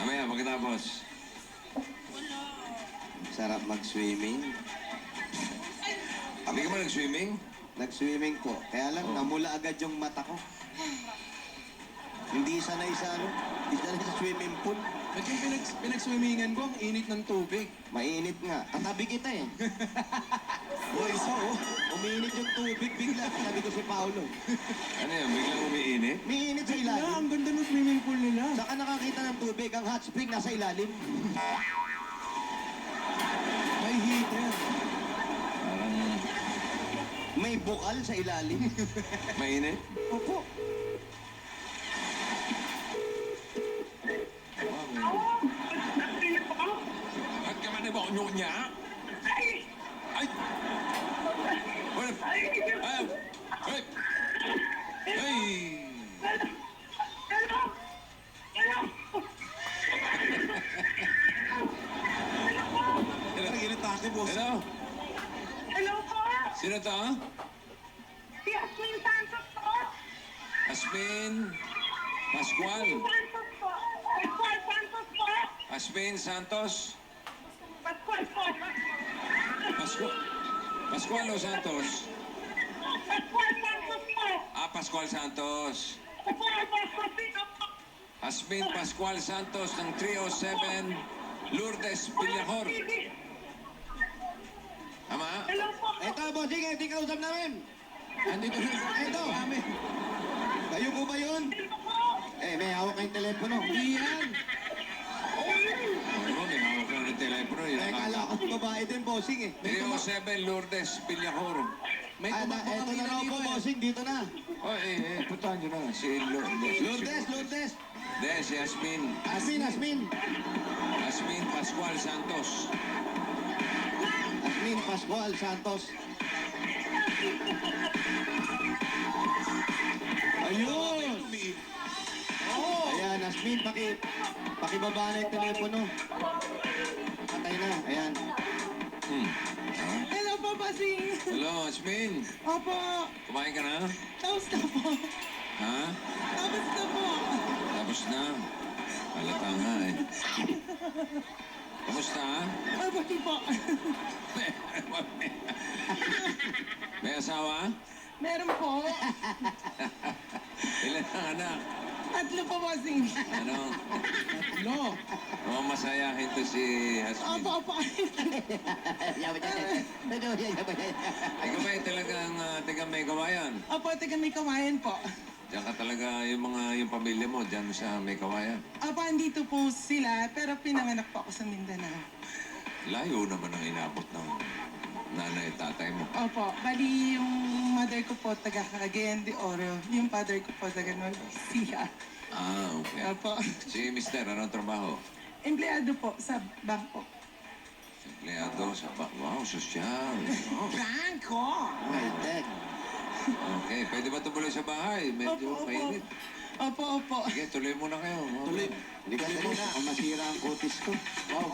Mamaya, pagkatapos. Sarap mag-swimming. Hindi ka ba nag-swimming? Nag-swimming po. Kaya lang, namula agad yung mata ko. Hindi sanay sa hindi sanay sa swimming pool. At yung pinag-swimmingan ko, ang init ng tubig. Mainit nga. Katabi kita eh. Boy, isa oh. Umiinit yung tubig bigla. Katabi ko si Paolo. Ano yan, biglang umiinit? Umiinit sa Wala, ilalim. ang ganda ng swimming pool nila. Saka nakakita ng tubig, ang hot spring nasa ilalim. May heater. Parang May bukal sa ilalim. mainit? Opo. At ka man ba nyo niya? Ay! Wala! Ay! Ay! Ay! Parang inatake, boss. Hello? Hello po! Sino to? Si Asmin Santos po! Asmin Pascual. Santos po! Pascual Santos po! Asmin Santos. Pascual po! Pascual. Pascual o Santos? Pascual Santos po! Pascual Santos. Pascual Pascualino po! Asmin Pascual Santos ng 307 Lourdes Villajor. Tama? Hello po! Eto, bossing, ito yung kausap namin. Andito na sa Ito. namin. Kayo po ba yun? Hello po! May hawak kayong telepono. Hindi yan. Ano, may hawak lang ng telepono. Yun ang Kala ko babae din, bossing eh. 307 Lourdes Villajor. May Eto tumakbo na kanina raw po, dito eh. bossing, dito na. Oh, puntahan nyo na. Si Lourdes. Lourdes, Lourdes. Hindi, si Asmin. Asmin, Asmin. Asmin Pascual Santos. Asmin Pascual Santos. Ayun! Ayan, Asmin, pakibaba na yung telepono. Patay na, ayan. Hello po, Basing! Hello, Asmin. Opo! Kumain ka na? Tapos na po! Ha? Tapos na po! Tapos na. Halata nga eh. Kamusta? Mabuti po! May asawa? Meron po! Ilan ang anak? Tatlo po, Basing! Ano? No. Mukhang masayahin to si Asmin. Opo, opo! Ikaw ba talagang taga may kawayan? Opo, taga may kawayan po. Diyan ka talaga yung pamilya mo, diyan sa may kawayan. Opo, andito po sila, pero pinanganak po ako sa Mindanao. Layo naman ang inabot ng nanay at tatay mo. Opo, bali yung mother ko po taga Cagayan de Oro, yung father ko po taga Norcia. Okay. Opo, Si Mister, anong trabaho? empleyado po sa bangko. Empleyado sa wow, sosyal. Oh. Bangko! High-tech. Okay, pwede ba tumuloy sa bahay? Medyo Opo, opo. mainit. Opo, opo. Sige, tuloy muna kayo. Tuloy. Hindi ka muna, ang masira ang kutis ko. Wow.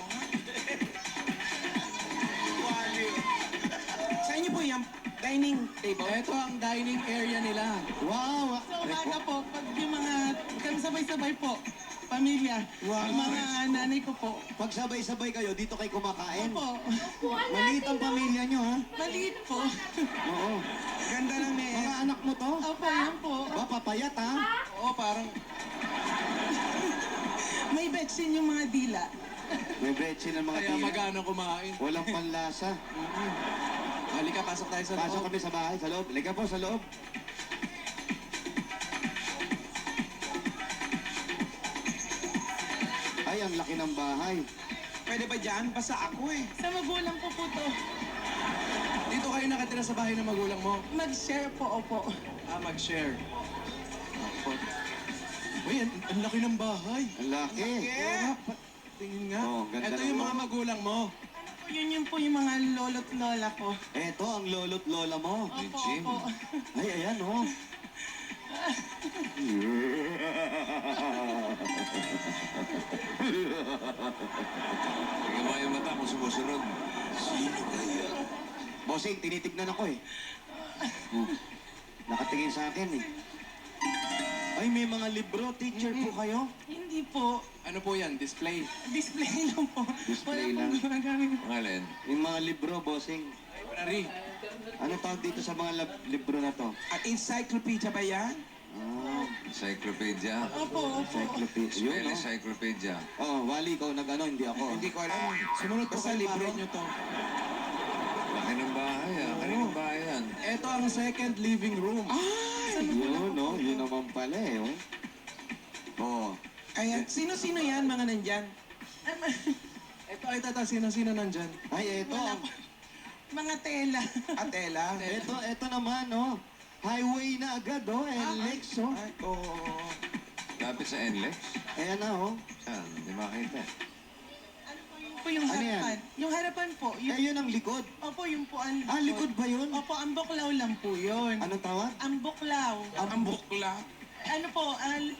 Sa inyo po yung dining table? Ito ang dining area nila. Wow. So, umaga po, pag yung mga kami sabay-sabay po, pamilya, Wow. yung mga nanay ko po. Pag sabay-sabay kayo, dito kayo kumakain. Opo, Maliit ang pamilya nyo, ha? maliit po. Oo. Ganda lang Mga anak mo to? Opo, yan po. Ba, papayat, ha? Oo, parang May betsin yung mga dila. May betsin ng mga kaya tira. magana kumain. Walang panlasa. Halika, pasok tayo sa Pasok loob. kami sa bahay, sa loob. Halika po, sa loob. Ay, ang laki ng bahay. Pwede ba dyan? Basta ako eh. Sa magulang ko po to. Dito kayo nakatira sa bahay ng magulang mo. Mag-share po, opo. Mag-share. Ako. Uy, ang laki ng bahay. Ang laki. Tingin nga. Oh, ganda Ito ng yung bahay. mga magulang mo. Yun po yung mga lolo't lola ko. Eto, ang lolo't lola mo. May Opo, gym. opo. Ay, ayan, oh. Tingnan mo yung mata kung sumusunod. Bossing, tinitignan ako eh. Nakatingin sa akin eh. Ay, may mga libro. Teacher po kayo? Hindi po. Ano po yan? Display. Display lang po. Display Wala lang. pong gumagamit. Mga alin? Yung mga libro, bossing. Library. Ano tawag dito sa mga libro na to? Encyclopedia ba yan? Ah, Encyclopedia. Opo, opo. encyclopedia. Yun, Spell no? encyclopedia. Oh, Wally, ikaw nag-ano, hindi ako. Hindi ko alam. Sumunod po Basta sa libro libro. nyo to. Laki ng bahay ah. Kaninong bahay yan? Ito ang second living room. Yun, no? Yun naman pala eh, oh. Oh. Kaya, sino-sino yan mga nandyan? Ito, sino-sino nandyan? Ay, eto. Wala po. Mga tela. Atela. Eto naman, no? Highway na agad, oh. NLEX, oh. Ay, oo. Lapit sa NLEX? Ayan na, oh. Saan? Hindi makita. Ano po yung Ano yan? harapan? Yung harapan po. Eh, yun ang likod. Opo, yung po ang Ah, likod ba yun? Opo, ang buklaw lang po yun. Anong tawag? Ang buklaw. Ang bukla. Ano po, line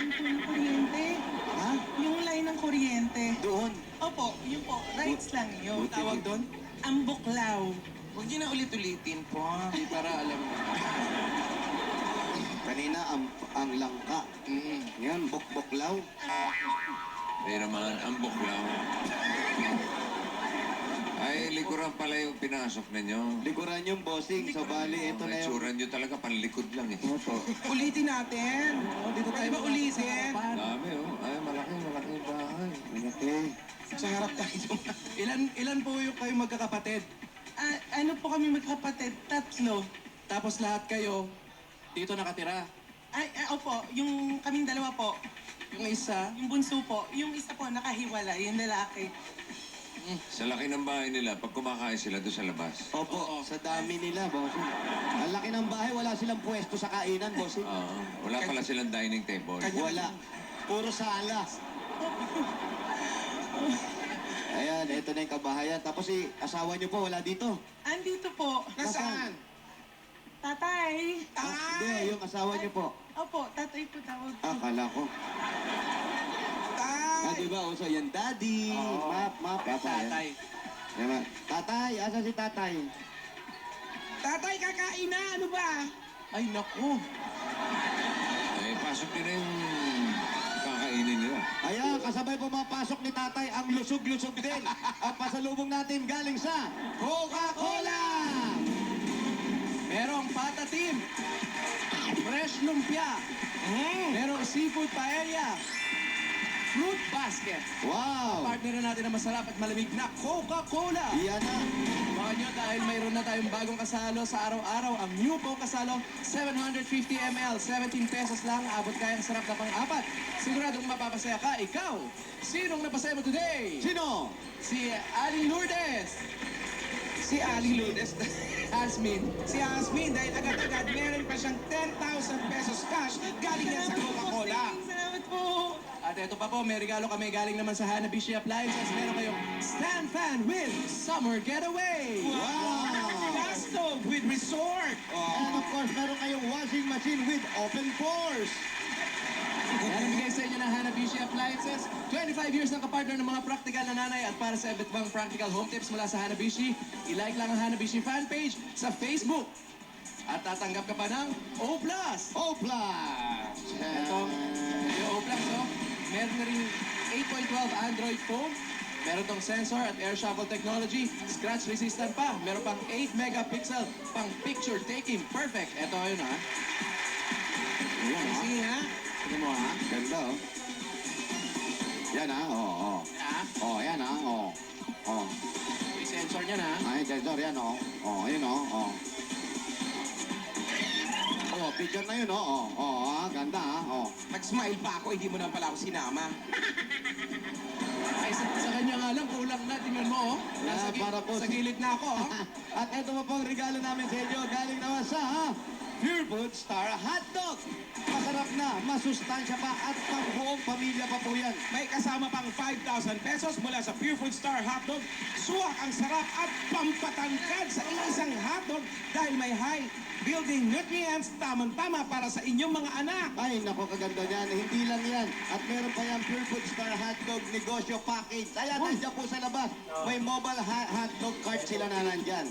po ng kuryente. Ha? Yung line ng kuryente. Doon. Opo, yun po. Rights lang yun. Buti. Tawag doon? Ang buklaw. Huwag niyo na ulit-ulitin po. Para alam mo. Kanina, ang langka. Yan, bukbuklaw. Hindi naman, ang buklaw. Ay, likuran pala yung pinasok ninyo. Likuran yung bossing. So, bali, ito na yung... Itsura nyo talaga, panlikod lang eh. Opo. Ulitin natin. Dito tayo ba ulitin? Dami oh. Ay, malaki yung bahay. Okay. Sa harap tayo. Ilan po yung kayo magkakapatid? Ano po kami magkapatid? Tatlo. Tapos lahat kayo dito nakatira. Opo, yung kaming dalawa po. Yung isa, Yung bunso po. Yung isa po nakahiwala, yung lalaki. Sa laki ng bahay nila, pag kumakain sila doon sa labas. Opo, sa dami nila, bossing. Ang laki ng bahay, wala silang pwesto sa kainan, bossing. Wala pala silang dining table. Wala. Puro sala. Ayan, ito na yung kabahayan. Tapos si asawa niyo po, wala dito. Andito po. Nasaan? Tatay. Hindi, yung asawa niyo po. Opo, tatay po tawag po. Akala ko. Ah, di ba? Uso yan, daddy. Map, tatay. tatay. Yan, ma. Tatay, asa si tatay? Tatay, kakain na! Ano ba? Ay, naku. Eh, pasok din na yung kakainin nila. Ayan, kasabay pumapasok ni tatay ang lusog-lusog din. Ang pasalubong natin galing sa Coca-Cola! Merong pata team. Fresh lumpia. Merong seafood paella. Fruit basket. Wow! Partner na natin na masarap at malamig na Coca-Cola. Iyan na. Mga nyo, dahil mayroon na tayong bagong kasalo sa araw-araw, ang new Coke kasalo, 750 ml, 17 pesos lang, abot kaya ang sarap na pang-apat. Siguradong mapapasaya ka, ikaw. Sinong napasaya mo today? Sino? Si Aling Lourdes. Si Aling Lourdes. Asmin. Si Asmin, dahil agad-agad, meron pa siyang 10,000 pesos cash galing yan sa Coca-Cola. Salamat po. At ito pa po, may regalo kami galing naman sa Hanabishi Appliances. Meron kayong stand fan with Summer Getaway. Gas stove with Resort. And of course, meron kayong washing machine with open pores. Yan ang bigay sa inyo ng Hanabishi Appliances. 25 years ng kapartner ng mga practical na nanay at para sa iba't ibang practical home tips mula sa Hanabishi, i-like lang ang Hanabishi fan page sa Facebook. At tatanggap ka pa ng O+. O+. Ito, yung O+, oh, meron na rin 8.12 Android phone. Meron tong sensor at air shuffle technology. Scratch resistant pa. Meron pang 8 megapixel pang picture taking. Perfect. Ito yun ha. Yan, ha? Sige ha. Tignan mo ha. Ganda, oh. Yan, ha? Oo. Ha? Oh, yan, ha? Oo. Oh. May sensor niyan ha. Ay, sensor yan, oh. Oh, ayun, oh. Oh. Oh, picture na yun, oh. Oh, ganda, ha? Oh. Nag-smile pa ako, hindi mo na pala ako sinama. Ay, sa kanya nga lang, kulang na. Tingnan mo, oh. Nasa para po sa si- gilid na ako, oh. At ito pa po ang regalo namin sa inyo. Galing naman sa Pure Food Star Hotdog. Masarap na, masustansya pa at pang buong pamilya pa po yan. May kasama pang 5,000 pesos mula sa Pure Food Star Hotdog. Suwak ang sarap at pampatangkad sa isang hotdog dahil may high building nutrients tamang-tama para sa inyong mga anak. Ay, nako, kaganda niyan. Hindi lang yan. At meron pa yan Pure Food Star Hotdog Negosyo Package. Ayan, nandiyan po sa labas. May mobile hotdog cart sila na nandyan.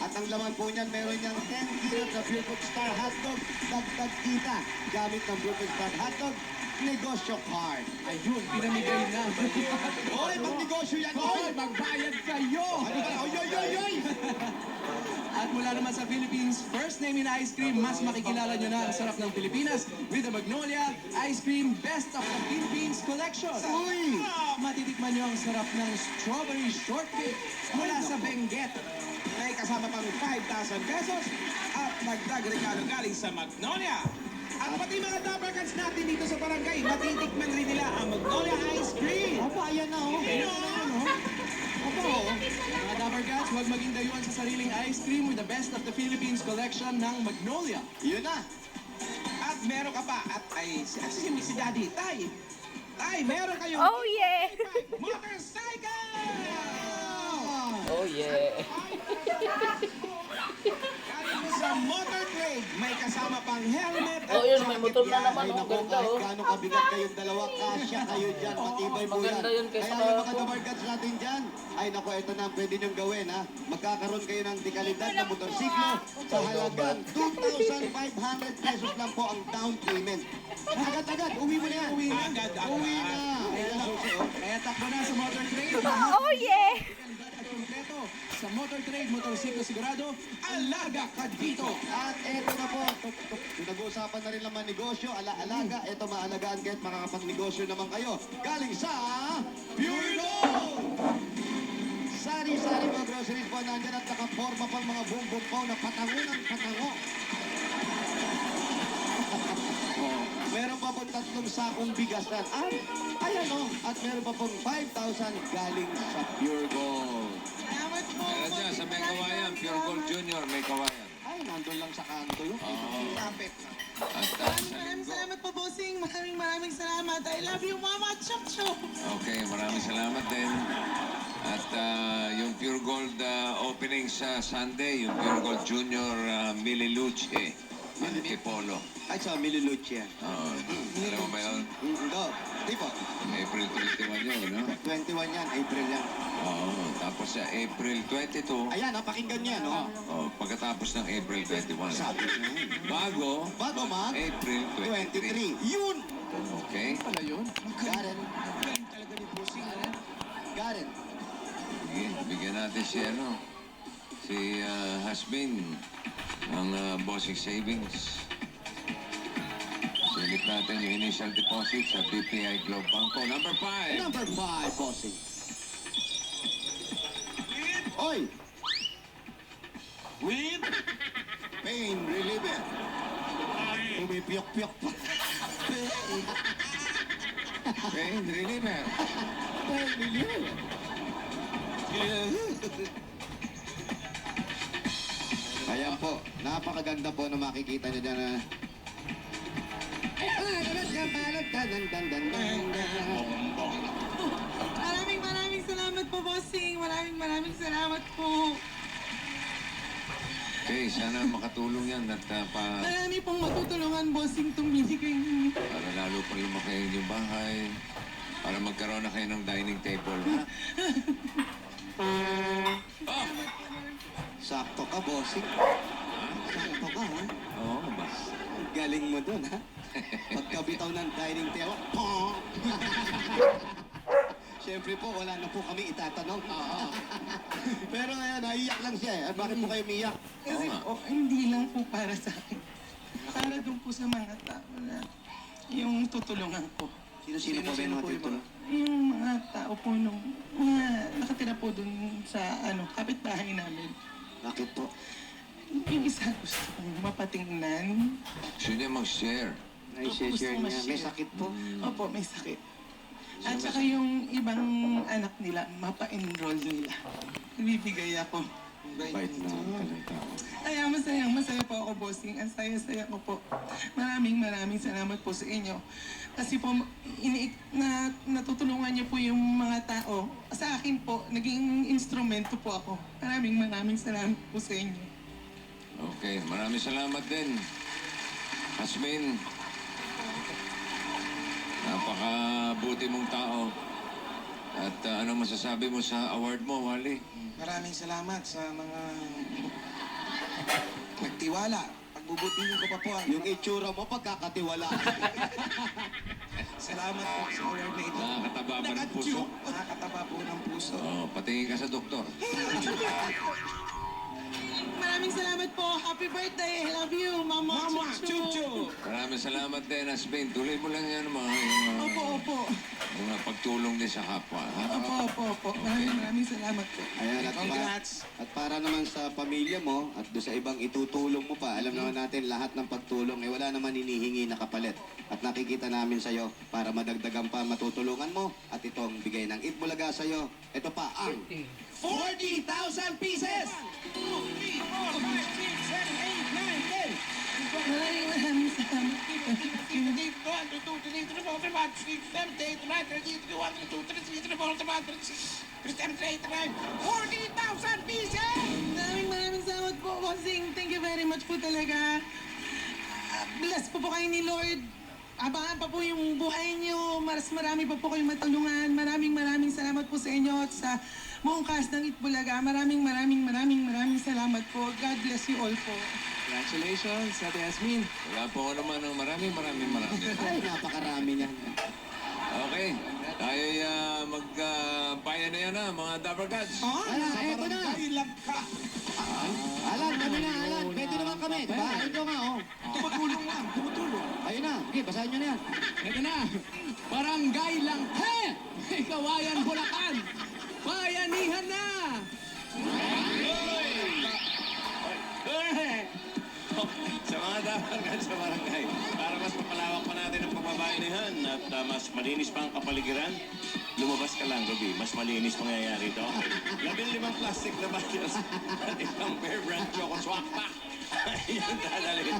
At ang laman po niyan, meron niyang 10 kilos na Pure Food Food Star Hotdog, dagdag kita gamit ng Pure Star Hotdog, negosyo card. Ayun, pinamigay na. Hoy, magnegosyo yan, Hoy, hoy! magbayad kayo! Ano ba? Oy, oy, oy, oy! At mula naman sa Philippines, first name in ice cream, mas makikilala nyo na ang sarap ng Pilipinas with the Magnolia Ice Cream Best of the Philippines Collection. Uy! Matitikman nyo ang sarap ng strawberry shortcake mula sa Benguet. May kasama pang 5,000 pesos at magdag regalo galing sa Magnolia. At pati mga Dapper Cats natin dito sa barangay, matitikman rin nila ang Magnolia Ice Cream. Aba, ayan na, oh. Aba, oh. Mga Dapper Cats, huwag maging dayuhan sa sariling ice cream with the Best of the Philippines Collection ng Magnolia. Yun na. At meron ka pa, at ay, si Daddy, Tay, meron kayong Oh yeah! motorcycle! Oh yeah. Galing mo sa motor trade, may kasama pang helmet at Oh, yun, may jacket motor na yan. naman. Ay, Ang naku, ganda, kahit oh. gaano kabigat kayong dalawa, kasya kayo dyan, matibay po yan. maganda yun kaysa Kaya yung mga kahapon. dabargats natin dyan, ay naku, ito na ang pwede niyong gawin, ha? Magkakaroon kayo ng dekalidad na motorsiklo sa halagang 2,500 pesos lang po ang down payment. Agad-agad, uwi mo na yan. Uwi na. Agad-agad. Uwi na. Kaya, Ayan, susi, oh. kaya takbo na sa motor trade. Oh yeah! At kompleto sa motor trade, motorsiklo sigurado, alaga ka dito. At eto na po, nag-uusapan na rin naman negosyo, alaga, eto maalagaan kahit makakapagnegosyo naman kayo. Galing sa Pure Gold! Sari-sari mga groceries po nandyan at nakaporma pang mga bumbong po na patango ng patango. Oh, meron pa pong 3 sakong bigas yan. Ayan o. At meron pa pong 5,000 galing sa Pure Gold. Salamat po. Meron dyan sa may kawayan, Pure Gold Junior, may kawayan. Ay, nandun lang sa kanto yun. Lapit. At sa Maraming linggo. salamat po, bossing. Maraming salamat. I love you, Mama Chok Chok. Okay, maraming salamat din. At yung Pure Gold opening sa Sunday, yung Pure Gold Junior Mili Luce, Antipolo. Ay, sa Mililucia. Oo, alam mo ba yun? Hindi. Di po. April 21 yun, no? 21 yan, April yan. Oo, tapos sa April 22, Ayan, pakinggan niya, no? pagkatapos ng April 21. Sabi niya. Bago, Bago mag April 23. 23. Yun! Okay? Pala yun. Garen. Galing talaga ni Pusing, ano? Garen. Sige, bigyan natin si Hasbin ng Bossing Savings. Silip natin yung initial deposit sa BPI Globe Banco. Number 5. Number 5, bossing. Oy! With Pain reliever. Pumipiyok-piyok pa. Okay, reliever. Pain reliever. Ayan po, napakaganda po na makikita niyo dyan na... Maraming salamat po, bossing. Maraming salamat po. Okay, sana makatulong yan at Marami pong matutulungan, bossing, itong binigay ninyo. para lalo pang lumaki yung bahay. Para magkaroon na kayo ng dining table. Sakto ka, bossing. Sakto ka, ha? Oo, ba? Galing mo dun, ha? Pagkabitaw ng dining table, pong! Siyempre po, wala na po kami itatanong. Pero ngayon, naiyak lang siya eh. At bakit po kayo umiyak? Kasi nga. po, hindi lang po para sa akin. Para doon po sa mga tao na yung tutulungan ko. Sino-sino po ba yung mga titulong? Yung mga tao po nung mga nakatira po doon sa kapitbahay namin. Bakit po? Yung isa gusto kong mapatingnan. Gusto niya mag-share. Nai-share Gusto niya. ma-share. May sakit po. Opo, may sakit. At saka yung ibang anak nila, mapa-enroll nila. Bibigay ako. Bait na palang tao. Kaya masaya po ako, bossing. Ang saya-saya ko po. Maraming salamat po sa inyo. Kasi po, natutulungan niyo po yung mga tao. Sa akin po, naging instrumento po ako. Maraming salamat po sa inyo. Okay, maraming salamat din. Hasmin, napakabuti mong tao. At ano masasabi mo sa award mo, Wally? maraming salamat sa mga nagtiwala. Pag bubutihin ko pa po ang Yung itsura mo, pagkakatiwalaan. salamat po sa award na ito. Nakakataba ba ng puso? Nakakataba po ng puso. Oh, patingin ka sa doktor. Maraming salamat po. Happy birthday. I love you, Mama, Mama, Chuchu. chuchu! Maraming salamat din, Asbin. Tuloy mo lang yan mga, Opo. mga pagtulong din sa kapwa. Ha? Opo. Maraming salamat po. Ayan, Congrats! At para naman sa pamilya mo at doon sa ibang itutulong mo pa, alam naman natin lahat ng pagtulong ay wala naman hinihingi na kapalit. At nakikita namin sa'yo para madagdagan pa matutulungan mo at itong bigay ng Itbulaga sa'yo. Ito pa ang 40,000 pieces! 2, 3, 4, 5, 6, 7, 8, 9, 10! Maraming salamat po. 40,000 pieces! Maraming salamat po, bossing. Thank you very much po talaga. Bless po kayo ni Lord. Abangan pa po yung buhay niyo. Marami pa po kayong matulungan. Maraming salamat po sa inyo at sa buong cast ng Itbulaga. Maraming salamat po. God bless you all po. Congratulations, Ate Yasmin. Wala po ako naman ng marami. ay napakarami niyan. Okay. Tayo magbayan na yan na, mga Dapper Gods. Eto na. Kailan ka? Alan, kami na, Alan. Pwede naman kami. Diba? Ito nga, oh. Tumutulong lang, tumutulong. Ayun na. Okay, basahin nyo na yan. Ito na, Barangay Langhe, Kawayan, Bulacan. Bayanihan na! Sa mga dapat sa barangay, para mas mapalawak pa natin ang pagbabayanihan at mas malinis pa ang kapaligiran, lumabas ka lang, Ruby. Mas malinis mangyayari ito. 15 plastic na bottles at isang Bear Brand Choco Swak Pack. Ayun, dadalhin.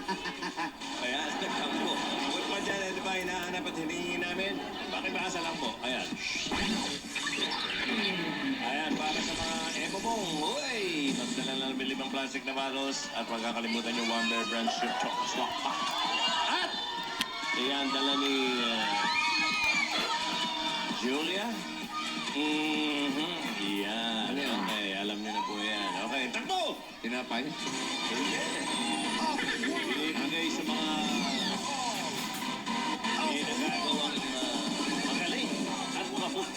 Ayan, nagkampo. Bukod pa dyan, ito ba hinahanap at hinihingi namin? Pakibasa lang po. Ayan. Ayan, para sa mga ebobong. Uy! Magdala lang 15 plastic na bottles at huwag kakalimutan yung One Bear Brand Choco Swak Pack. At ayan, dala ni Julia. Yan. Okay, alam niyo na po yan. Okay, takbo! Tinapay. Ibigay sa mga nagagawang magaling at kaput.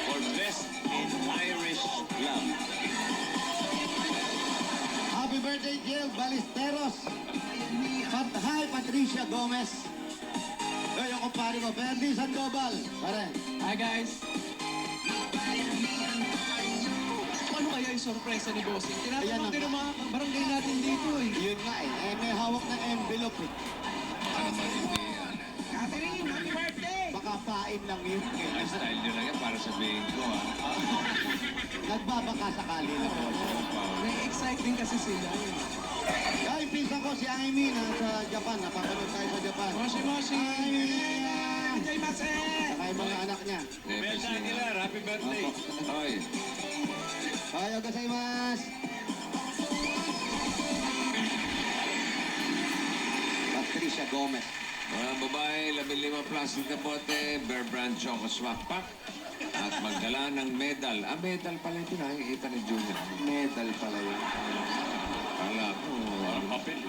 For best in Irish love. Happy birthday, Jill Ballesteros. Hi, Patricia Gomez. Ay, yung kumpare ko, Ferdy Sandoval. Pare. Hi guys! Ano kaya yung sorpresa ni Bossing? Ayan Tinatanong na. din ng mga barangay natin dito eh. Yun nga eh. May hawak ng envelope eh. Baka naman hindi yan. Catherine, happy birthday! Baka pain lang yun. Style nyo lang yan para sabihin ko, ha? Nagbabaka sakali na po. Na-excite din kasi sila. Yung pinsan ko si Amy sa Japan. Napapanood tayo sa Japan. Moshi! Amy! Jay Mase! Saka yung mga anak niya. Bella Aguilar, happy birthday. Hoy, Ayaw gozaimasu. Patricia Gomez. mga babae, 15 plastic na bote, Bear Brand Choco Swak Pack. At magdala ng medal. Medal pala ito. Nakikita ni Junior. Medal pala yun. Kala ko, Parang papel.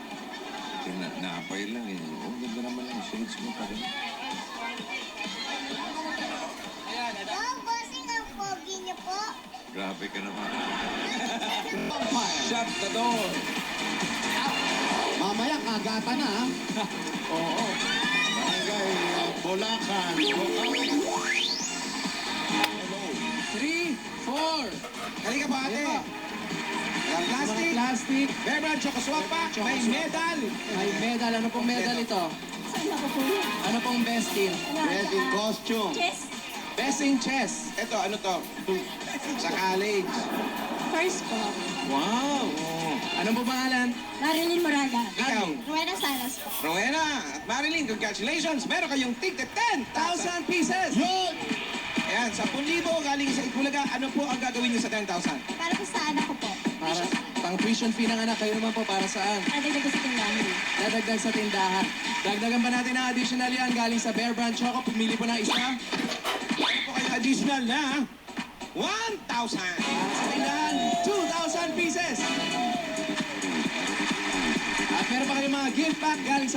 napay lang eh. Oh, ganda naman lang. Shades mo pa rin. Wow, bossing ang pogi niyo po. Grabe ka naman. Shut the door! Mamaya kagata na ha. Oo. Barangay Bulacan. 3, 4. Halika po ate! Plastic! Plastic. Bear Brand Choco Swak Pack! May medal! May medal. Ano pong medal ito? Saan ako po yun? Ano pong best in? Dress in costume. Yes, Best in chess. Ito, ano to? Sa college. first po. Wow! Ano po pangalan? Marilyn Moraga. Ikaw, Rowena Salas po. Rowena at Marilyn, congratulations! Meron kayong tigta 10,000! 1,000 pieces! Yun! Ayan, 10,000 galing sa Itbulaga. Ano po ang gagawin niyo sa 10,000? Para po sa anak ko po. Para pang tuition fee ng anak. Kayo naman po para saan? Adagdag ko sa tindahan. Dadagdag sa tindahan. Dagdagan pa natin ang additional yan galing sa Bear Brand Choco. Pumili po na isa. Meron po kayong additional na 1,000! Para sa tindahan, 2,000 pieces. meron pa kayong mga gift pack galing sa